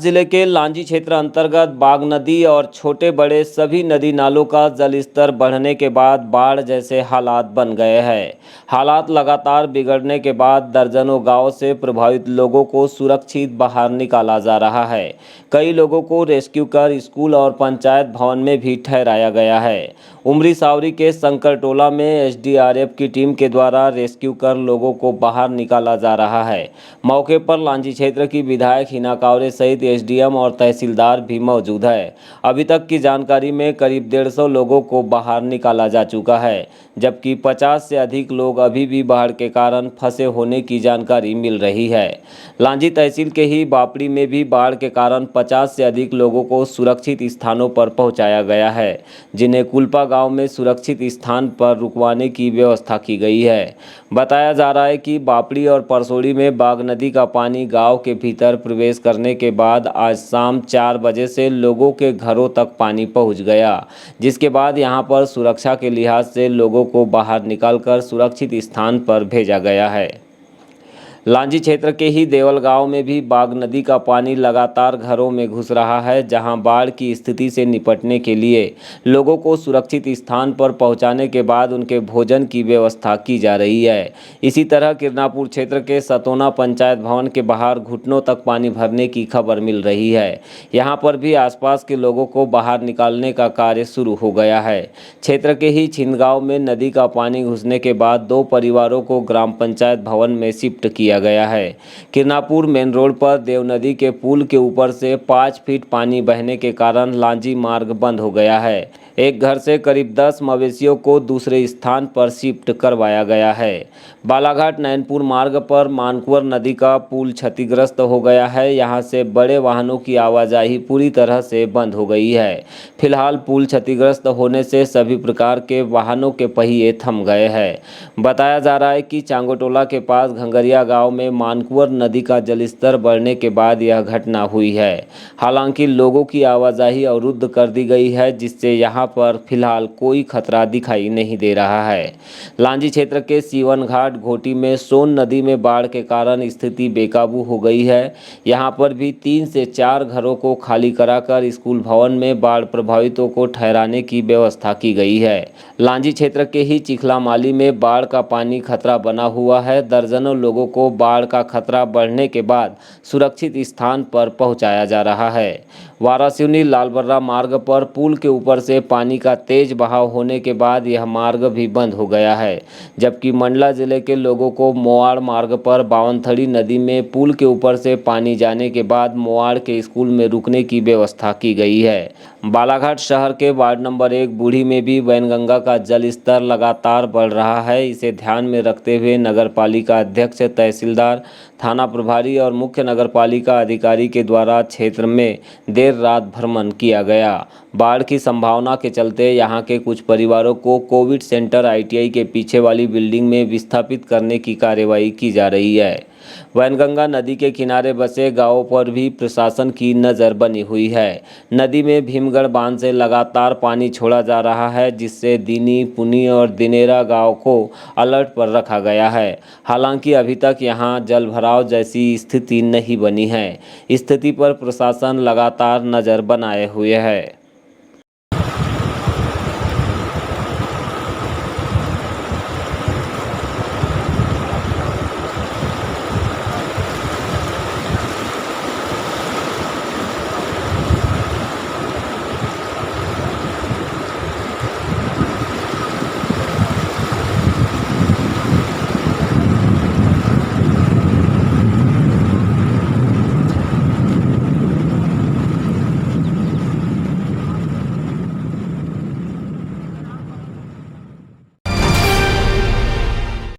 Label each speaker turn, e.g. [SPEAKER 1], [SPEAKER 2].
[SPEAKER 1] जिले के लांजी क्षेत्र अंतर्गत बाग नदी और छोटे बड़े सभी नदी नालों का जलस्तर बढ़ने के बाद बाढ़ जैसे हालात बन गए हैं। हालात लगातार बिगड़ने के बाद दर्जनों गांव से प्रभावित लोगों को सुरक्षित बाहर निकाला जा रहा है। कई लोगों को रेस्क्यू कर स्कूल और पंचायत भवन में भी ठहराया गया है। उमरी सावरी के संकरटोला में एसडीआरएफ की टीम के द्वारा रेस्क्यू कर लोगों को बाहर निकाला जा रहा है। मौके पर लांजी क्षेत्र की विधायक हिना कावरे सहित एसडीएम और तहसीलदार भी मौजूद है। अभी तक की जानकारी में करीब 150 लोगों को बाहर निकाला जा चुका है, जबकि 50 से अधिक लोग अभी भी बाढ़ के कारण फंसे होने की जानकारी मिल रही है। लांजी तहसील के ही बापड़ी में भी बाढ़ के कारण 50 से अधिक लोगों को सुरक्षित स्थानों पर पहुंचाया गया है, जिन्हें कुल्पा गांव में सुरक्षित स्थान पर रुकवाने की व्यवस्था की गई है। बताया जा रहा है कि बापड़ी और परसोड़ी में बाग नदी का पानी गांव के भीतर प्रवेश करने के बाद आज शाम 4 बजे से लोगों के घरों तक पानी पहुंच गया, जिसके बाद यहां पर सुरक्षा के लिहाज से लोगों को बाहर निकालकर सुरक्षित स्थान पर भेजा गया है। लांजी क्षेत्र के ही देवल गांव में भी बाग नदी का पानी लगातार घरों में घुस रहा है, जहां बाढ़ की स्थिति से निपटने के लिए लोगों को सुरक्षित स्थान पर पहुंचाने के बाद उनके भोजन की व्यवस्था की जा रही है। इसी तरह किरनापुर क्षेत्र के सतोना पंचायत भवन के बाहर घुटनों तक पानी भरने की खबर मिल रही है। यहां पर भी आसपास के लोगों को बाहर निकालने का कार्य शुरू हो गया है। क्षेत्र के ही छिंदगांव में नदी का पानी घुसने के बाद 2 परिवारों को ग्राम पंचायत भवन में शिफ्ट किया गया है। किरनापुर मेन रोड पर देव नदी के पुल के ऊपर से 5 फीट पानी बहने के कारण लांजी मार्ग बंद हो गया है। एक घर से करीब 10 मवेशियों को दूसरे स्थान पर शिफ्ट करवाया गया है। बालाघाट नैनपुर मार्ग पर मानकुवर नदी का पुल क्षतिग्रस्त हो गया है। यहां से बड़े वाहनों की आवाजाही पूरी तरह से बंद हो गई है। फिलहाल पुल क्षतिग्रस्त होने से सभी प्रकार के वाहनों के पहिए थम गए हैं। बताया जा रहा है कि चांगोटोला के पास घंगरिया गांव में मानकुवर नदी का जलस्तर बढ़ने के बाद यह घटना हुई है। हालांकि लोगों की आवाजाही अवरुद्ध कर दी गई है, जिससे यहां पर फिलहाल कोई खतरा दिखाई नहीं दे रहा है। लांजी क्षेत्र के सीवन घाट घोटी में सोन नदी में बाढ़ के कारण स्थिति बेकाबू हो गई है। यहां पर भी 3 से 4 घरों को खाली कराकर स्कूल भवन में बाढ़ प्रभावितों को ठहराने की व्यवस्था की गई है। लांजी क्षेत्र के ही चिखलामाली में बाढ़ का पानी खतरा बना हुआ है। दर्जनों लोगों को बाढ़ का खतरा बढ़ने के बाद सुरक्षित स्थान पर पहुंचाया जा रहा है। वारासिवनी लालबर्रा मार्ग पर पुल के ऊपर से पानी का तेज बहाव होने के बाद यह मार्ग भी बंद हो गया है, जबकि मंडला जिले के लोगों को मोवाड़ मार्ग पर बावनथड़ी नदी में पुल के ऊपर से पानी जाने के बाद मोवाड़ के स्कूल में रुकने की व्यवस्था की गई है। बालाघाट शहर के वार्ड नंबर 1 बूढ़ी में भी वैनगंगा का जल स्तर लगातार बढ़ रहा है। इसे ध्यान में रखते हुए नगर पालिका अध्यक्ष, तहसीलदार, थाना प्रभारी और मुख्य नगर पालिका अधिकारी के द्वारा क्षेत्र में देर रात भ्रमण किया गया। बाढ़ की संभावना के चलते यहां के कुछ परिवारों को कोविड सेंटर आईटीआई के पीछे वाली बिल्डिंग में विस्थापित करने की कार्यवाही की जा रही है। वैनगंगा नदी के किनारे बसे गांवों पर भी प्रशासन की नज़र बनी हुई है। नदी में भीमगढ़ बांध से लगातार पानी छोड़ा जा रहा है, जिससे दीनी, पुनी और दिनेरा गांव को अलर्ट पर रखा गया है। हालांकि अभी तक यहां जलभराव जैसी स्थिति नहीं बनी है। स्थिति पर प्रशासन लगातार नज़र बनाए हुए है।